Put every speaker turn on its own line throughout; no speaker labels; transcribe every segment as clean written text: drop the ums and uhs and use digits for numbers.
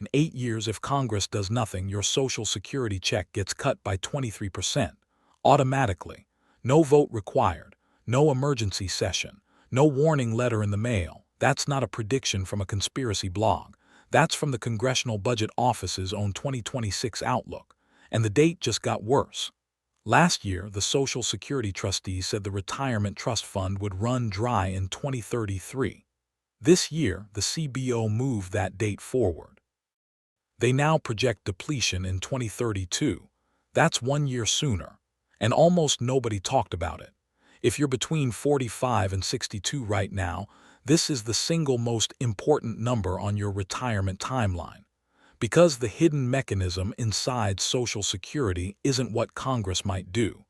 In 8 years, if Congress does nothing, your Social Security check gets cut by 23%. Automatically. No vote required. No emergency session. No warning letter in the mail. That's not a prediction from a conspiracy blog. That's from the Congressional Budget Office's own 2026 outlook. And the date just got worse. Last year, the Social Security Trustees said the retirement trust fund would run dry in 2033. This year, the CBO moved that date forward. They now project depletion in 2032. That's 1 year sooner. And almost nobody talked about it. If you're between 45 and 62 right now, this is the single most important number on your retirement timeline. Because the hidden mechanism inside Social Security isn't what Congress might do.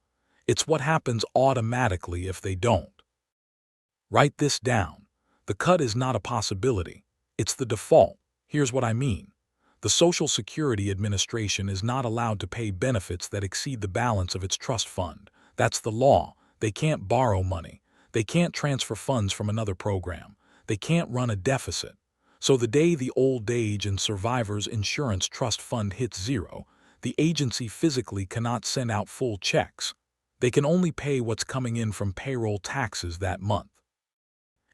It's what happens automatically if they don't. Write this down. The cut is not a possibility. It's the default. Here's what I mean. The Social Security Administration is not allowed to pay benefits that exceed the balance of its trust fund. That's the law. They can't borrow money. They can't transfer funds from another program. They can't run a deficit. So the day the Old Age and Survivors Insurance Trust Fund hits zero, the agency physically cannot send out full checks. They can only pay what's coming in from payroll taxes that month.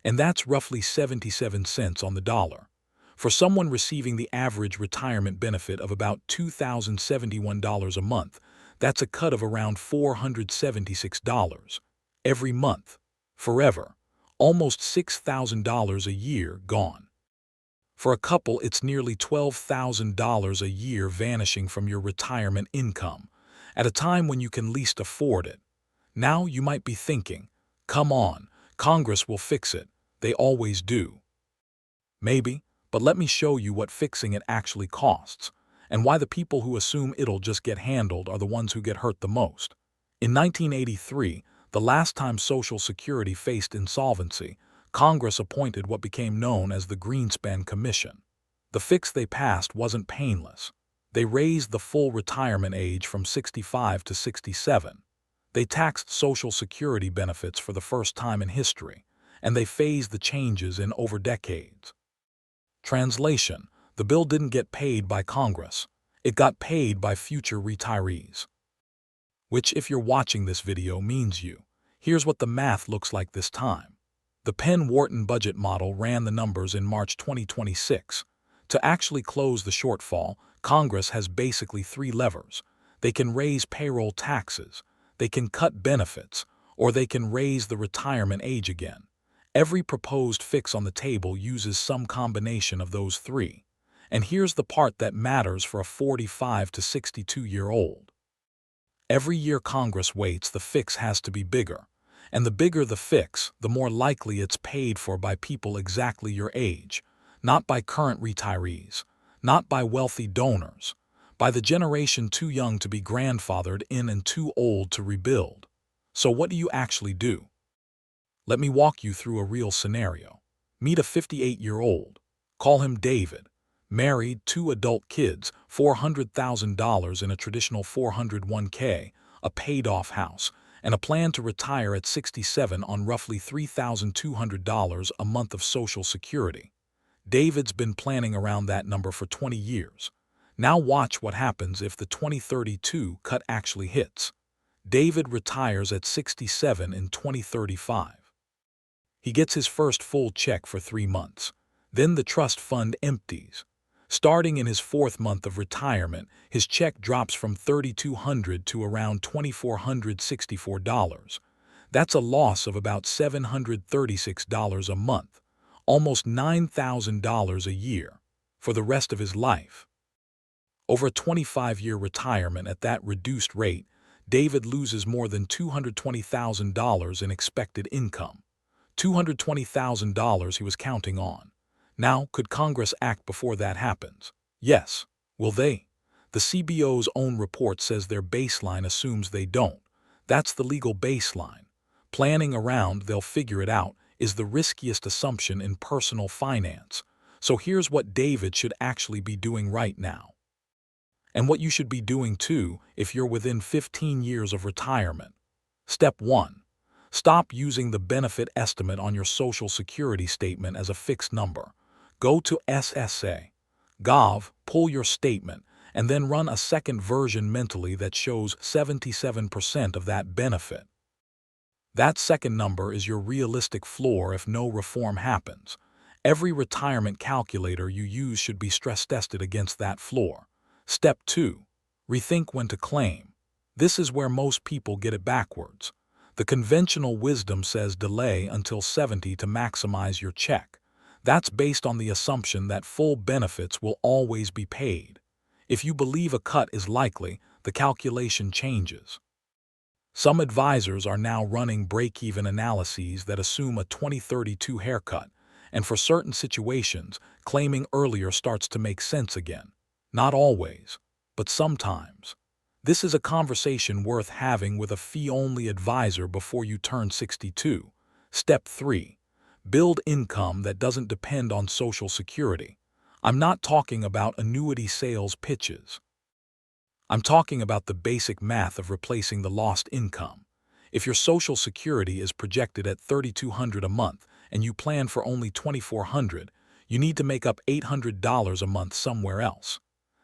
And that's roughly 77 cents on the dollar. For someone receiving the average retirement benefit of about $2,071 a month, that's a cut of around $476 every month, forever, almost $6,000 a year gone. For a couple, it's nearly $12,000 a year vanishing from your retirement income, at a time when you can least afford it. Now you might be thinking, come on, Congress will fix it. They always do. Maybe. But let me show you what fixing it actually costs, and why the people who assume it'll just get handled are the ones who get hurt the most. In 1983, the last time Social Security faced insolvency, Congress appointed what became known as the Greenspan Commission. The fix they passed wasn't painless. They raised the full retirement age from 65 to 67. They taxed Social Security benefits for the first time in history, and they phased the changes in over decades. Translation: the bill didn't get paid by Congress. It got paid by future retirees. Which, if you're watching this video, means you. Here's what the math looks like this time. The Penn Wharton budget model ran the numbers in March 2026. To actually close the shortfall, Congress has basically 3 levers. They can raise payroll taxes, they can cut benefits, or they can raise the retirement age again. Every proposed fix on the table uses some combination of those 3. And here's the part that matters for a 45 to 62-year-old. Every year Congress waits, the fix has to be bigger. And the bigger the fix, the more likely it's paid for by people exactly your age, not by current retirees, not by wealthy donors, by the generation too young to be grandfathered in and too old to rebuild. So what do you actually do? Let me walk you through a real scenario. Meet a 58-year-old. Call him David. Married, 2 adult kids, $400,000 in a traditional 401k, a paid-off house, and a plan to retire at 67 on roughly $3,200 a month of Social Security. David's been planning around that number for 20 years. Now watch what happens if the 2032 cut actually hits. David retires at 67 in 2035. He gets his first full check for 3 months. Then the trust fund empties. Starting in his 4th month of retirement, his check drops from $3,200 to around $2,464. That's a loss of about $736 a month, almost $9,000 a year, for the rest of his life. Over a 25-year retirement at that reduced rate, David loses more than $220,000 in expected income. $220,000 he was counting on. Now, could Congress act before that happens? Yes. Will they? The CBO's own report says their baseline assumes they don't. That's the legal baseline. Planning around they'll figure it out is the riskiest assumption in personal finance. So here's what David should actually be doing right now. And what you should be doing too if you're within 15 years of retirement. Step 1. Stop using the benefit estimate on your Social Security statement as a fixed number. Go to SSA. pull your statement, and then run a second version mentally that shows 77% of that benefit. That second number is your realistic floor if no reform happens. Every retirement calculator you use should be stress tested against that floor. Step 2. Rethink when to claim. This is where most people get it backwards. The conventional wisdom says delay until 70 to maximize your check. That's based on the assumption that full benefits will always be paid. If you believe a cut is likely, the calculation changes. Some advisors are now running break-even analyses that assume a 2032 haircut, and for certain situations, claiming earlier starts to make sense again. Not always, but sometimes. This is a conversation worth having with a fee-only advisor before you turn 62. Step 3. Build income that doesn't depend on Social Security. I'm not talking about annuity sales pitches. I'm talking about the basic math of replacing the lost income. If your Social Security is projected at $3,200 a month and you plan for only $2,400, you need to make up $800 a month somewhere else.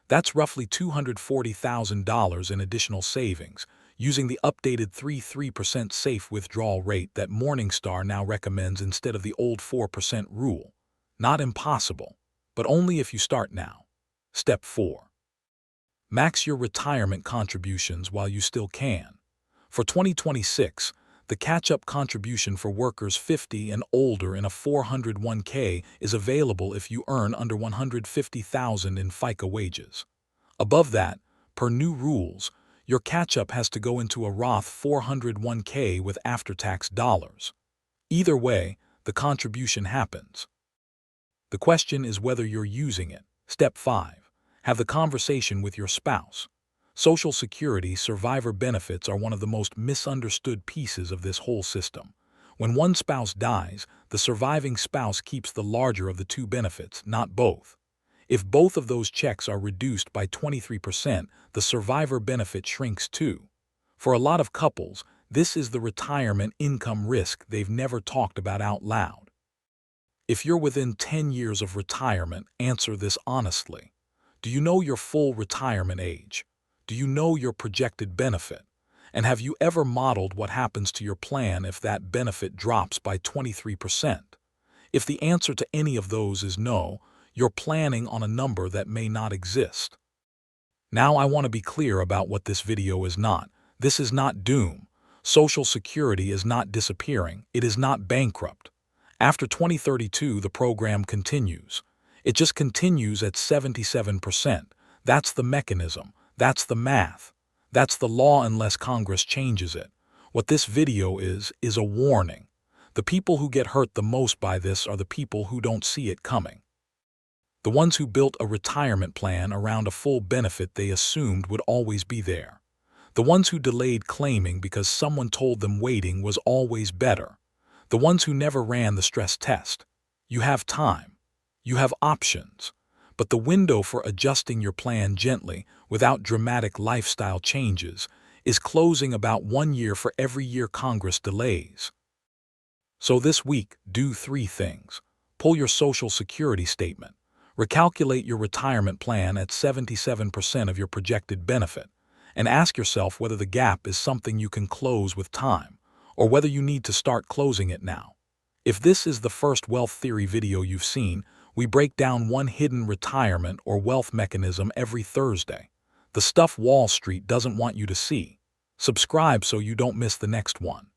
That's roughly $240,000 in additional savings, using the updated 3% safe withdrawal rate that Morningstar now recommends instead of the old 4% rule. Not impossible, but only if you start now. Step 4. Max your retirement contributions while you still can. For 2026, the catch-up contribution for workers 50 and older in a 401k is available if you earn under $150,000 in FICA wages. Above that, per new rules, your catch-up has to go into a Roth 401k with after-tax dollars. Either way, the contribution happens. The question is whether you're using it. Step 5. Have the conversation with your spouse. Social Security survivor benefits are one of the most misunderstood pieces of this whole system. When one spouse dies, the surviving spouse keeps the larger of the two benefits, not both. If both of those checks are reduced by 23%, the survivor benefit shrinks too. For a lot of couples, this is the retirement income risk they've never talked about out loud. If you're within 10 years of retirement, answer this honestly. Do you know your full retirement age? Do you know your projected benefit? And have you ever modeled what happens to your plan if that benefit drops by 23%? If the answer to any of those is no, you're planning on a number that may not exist. Now I want to be clear about what this video is not. This is not doom. Social Security is not disappearing. It is not bankrupt. After 2032, the program continues. It just continues at 77%. That's the mechanism. That's the math. That's the law unless Congress changes it. What this video is a warning. The people who get hurt the most by this are the people who don't see it coming. The ones who built a retirement plan around a full benefit they assumed would always be there. The ones who delayed claiming because someone told them waiting was always better. The ones who never ran the stress test. You have time. You have options. But the window for adjusting your plan gently, without dramatic lifestyle changes, is closing about 1 year for every year Congress delays. So this week, do 3 things. Pull your Social Security statement. Recalculate your retirement plan at 77% of your projected benefit, and ask yourself whether the gap is something you can close with time, or whether you need to start closing it now. If this is the first wealth theory video you've seen, we break down one hidden retirement or wealth mechanism every Thursday. The stuff Wall Street doesn't want you to see. Subscribe so you don't miss the next one.